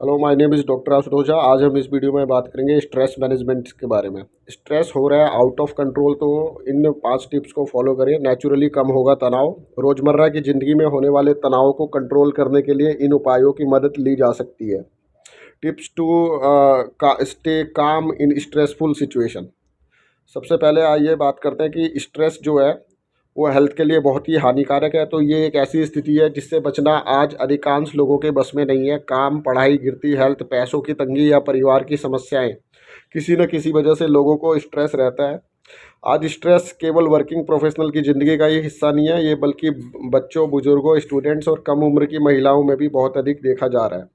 Hello, my name is doctor Ashutosh. आज हम इस वीडियो में बात करेंगे स्ट्रेस मैनेजमेंट के बारे में। स्ट्रेस हो रहा है आउट ऑफ कंट्रोल, तो इन 5 टिप्स को फॉलो करें, नेचुरली कम होगा तनाव। रोज़मर्रा की ज़िंदगी में होने वाले तनाव को कंट्रोल करने के लिए इन उपायों की मदद ली जा सकती है। टिप्स टू का स्टे काम इन स्ट्रेसफुल सिचुएशन। सबसे पहले आइए बात करते हैं कि स्ट्रेस जो है वो हेल्थ के लिए बहुत ही हानिकारक है। तो ये एक ऐसी स्थिति है जिससे बचना आज अधिकांश लोगों के बस में नहीं है। काम, पढ़ाई, गिरती हेल्थ, पैसों की तंगी या परिवार की समस्याएं, किसी न किसी वजह से लोगों को स्ट्रेस रहता है। आज स्ट्रेस केवल वर्किंग प्रोफेशनल की ज़िंदगी का ही हिस्सा नहीं है, ये बल्कि बच्चों, बुजुर्गों, स्टूडेंट्स और कम उम्र की महिलाओं में भी बहुत अधिक देखा जा रहा है।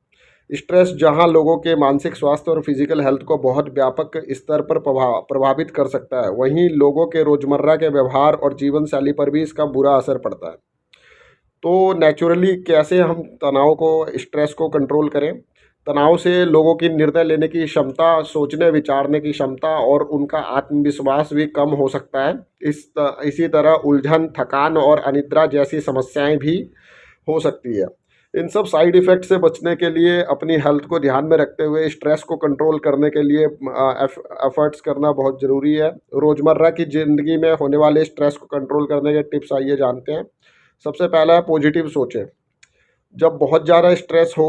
स्ट्रेस जहां लोगों के मानसिक स्वास्थ्य और फिजिकल हेल्थ को बहुत व्यापक स्तर पर प्रभावित कर सकता है, वहीं लोगों के रोजमर्रा के व्यवहार और जीवन शैली पर भी इसका बुरा असर पड़ता है। तो नेचुरली कैसे हम तनाव को, स्ट्रेस को कंट्रोल करें? तनाव से लोगों की निर्णय लेने की क्षमता, सोचने विचारने की क्षमता और उनका आत्मविश्वास भी कम हो सकता है। इसी तरह उलझन, थकान और अनिद्रा जैसी समस्याएं भी हो सकती है। इन सब साइड इफ़ेक्ट से बचने के लिए अपनी हेल्थ को ध्यान में रखते हुए स्ट्रेस को कंट्रोल करने के लिए एफर्ट्स करना बहुत ज़रूरी है। रोज़मर्रा की ज़िंदगी में होने वाले स्ट्रेस को कंट्रोल करने के टिप्स आइए जानते हैं। सबसे पहला है पॉजिटिव सोचें। जब बहुत ज़्यादा स्ट्रेस हो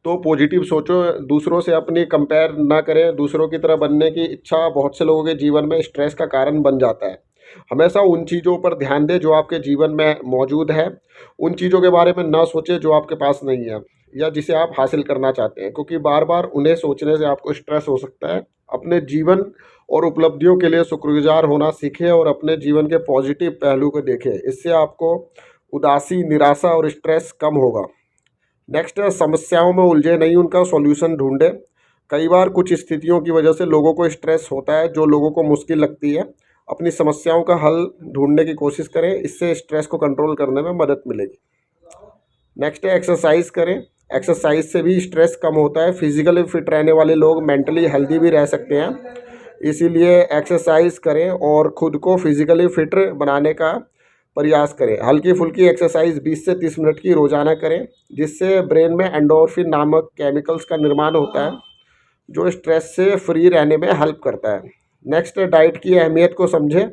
तो पॉजिटिव सोचो, दूसरों से अपनी कंपेयर ना करें। दूसरों की तरह बनने की इच्छा बहुत से लोगों के जीवन में स्ट्रेस का कारण बन जाता है। हमेशा उन चीज़ों पर ध्यान दें जो आपके जीवन में मौजूद है। उन चीज़ों के बारे में ना सोचें जो आपके पास नहीं है या जिसे आप हासिल करना चाहते हैं, क्योंकि बार बार उन्हें सोचने से आपको स्ट्रेस हो सकता है। अपने जीवन और उपलब्धियों के लिए शुक्रगुजार होना सीखें और अपने जीवन के पॉजिटिव पहलू को देखें। इससे आपको उदासी, निराशा और स्ट्रेस कम होगा। नेक्स्ट है समस्याओं में उलझे नहीं, उनका सॉल्यूशन ढूंढें। कई बार कुछ स्थितियों की वजह से लोगों को स्ट्रेस होता है जो लोगों को मुश्किल लगती है। अपनी समस्याओं का हल ढूंढने की कोशिश करें, इससे स्ट्रेस को कंट्रोल करने में मदद मिलेगी। नेक्स्ट है एक्सरसाइज करें। एक्सरसाइज से भी स्ट्रेस कम होता है। फिजिकली फिट रहने वाले लोग मेंटली हेल्दी भी रह सकते हैं। इसीलिए एक्सरसाइज करें और खुद को फिजिकली फिट बनाने का प्रयास करें। हल्की फुल्की एक्सरसाइज 20 से 30 मिनट की रोज़ाना करें, जिससे ब्रेन में एंडोर्फिन नामक केमिकल्स का निर्माण होता है जो स्ट्रेस से फ्री रहने में हेल्प करता है। नेक्स्ट है डाइट की अहमियत को समझें।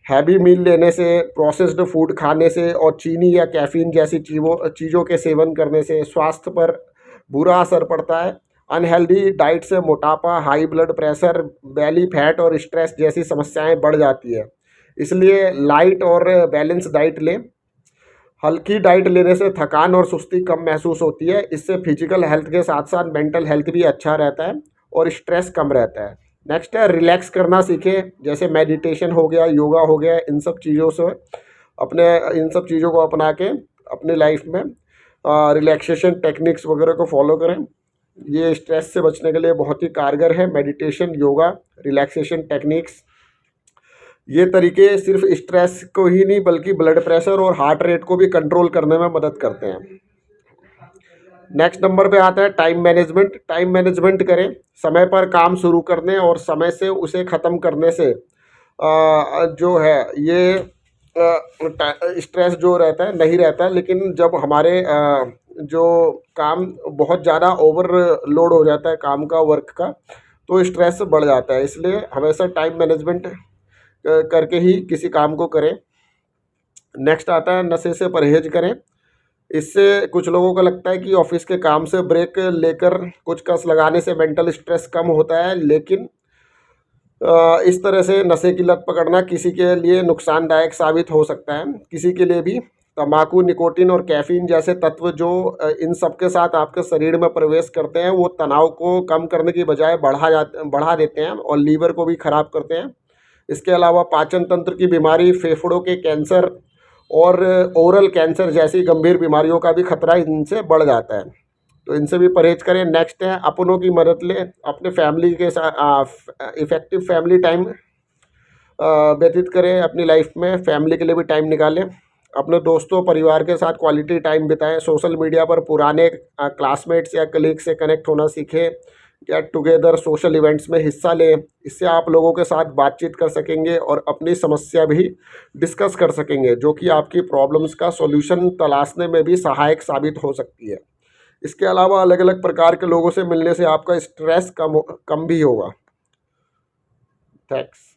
हैवी मील लेने से, प्रोसेस्ड फूड खाने से और चीनी या कैफीन जैसी चीज़ों के सेवन करने से स्वास्थ्य पर बुरा असर पड़ता है। अनहेल्दी डाइट से मोटापा, high blood pressure, belly fat और स्ट्रेस जैसी समस्याएं बढ़ जाती है। इसलिए लाइट और बैलेंस डाइट लें। हल्की डाइट लेने से थकान और सुस्ती कम महसूस होती है। इससे फिजिकल हेल्थ के साथ साथ मेंटल हेल्थ भी अच्छा रहता है और स्ट्रेस कम रहता है। नेक्स्ट है रिलैक्स करना सीखें, जैसे मेडिटेशन हो गया, योगा हो गया। इन सब चीज़ों से इन सब चीज़ों को अपना के अपनी लाइफ में रिलैक्सेशन टेक्निक्स वगैरह को फॉलो करें। ये स्ट्रेस से बचने के लिए बहुत ही कारगर है। मेडिटेशन, योगा, रिलैक्सेशन टेक्निक्स, ये तरीके सिर्फ स्ट्रेस को ही नहीं बल्कि ब्लड प्रेशर और हार्ट रेट को भी कंट्रोल करने में मदद करते हैं। नेक्स्ट नंबर पे आता है टाइम मैनेजमेंट। टाइम मैनेजमेंट करें। समय पर काम शुरू करने और समय से उसे ख़त्म करने से जो है ये स्ट्रेस जो रहता है नहीं रहता है। लेकिन जब हमारे जो काम बहुत ज़्यादा ओवरलोड हो जाता है काम का, वर्क का, तो स्ट्रेस बढ़ जाता है। इसलिए हमेशा टाइम मैनेजमेंट करके ही किसी काम को करें। नेक्स्ट आता है नशे से परहेज करें। इससे कुछ लोगों को लगता है कि ऑफिस के काम से ब्रेक लेकर कुछ कस लगाने से मेंटल स्ट्रेस कम होता है, लेकिन इस तरह से नशे की लत पकड़ना किसी के लिए नुकसानदायक साबित हो सकता है। किसी के लिए भी तंबाकू, निकोटीन और कैफीन जैसे तत्व जो इन सब के साथ आपके शरीर में प्रवेश करते हैं, वो तनाव को कम करने की बजाय बढ़ा देते हैं और लीवर को भी ख़राब करते हैं। इसके अलावा पाचन तंत्र की बीमारी, फेफड़ों के कैंसर और ओरल कैंसर जैसी गंभीर बीमारियों का भी खतरा इनसे बढ़ जाता है। तो इनसे भी परहेज करें। नेक्स्ट है अपनों की मदद लें। अपने फैमिली के साथ इफ़ेक्टिव फैमिली टाइम व्यतीत करें। अपनी लाइफ में फैमिली के लिए भी टाइम निकालें। अपने दोस्तों, परिवार के साथ क्वालिटी टाइम बिताएं। सोशल मीडिया पर पुराने क्लासमेट्स या कलीग से कनेक्ट होना सीखें। गेट टुगेदर, सोशल इवेंट्स में हिस्सा लें। इससे आप लोगों के साथ बातचीत कर सकेंगे और अपनी समस्या भी डिस्कस कर सकेंगे, जो कि आपकी प्रॉब्लम्स का सॉल्यूशन तलाशने में भी सहायक साबित हो सकती है। इसके अलावा अलग अलग प्रकार के लोगों से मिलने से आपका स्ट्रेस कम भी होगा। थैंक्स।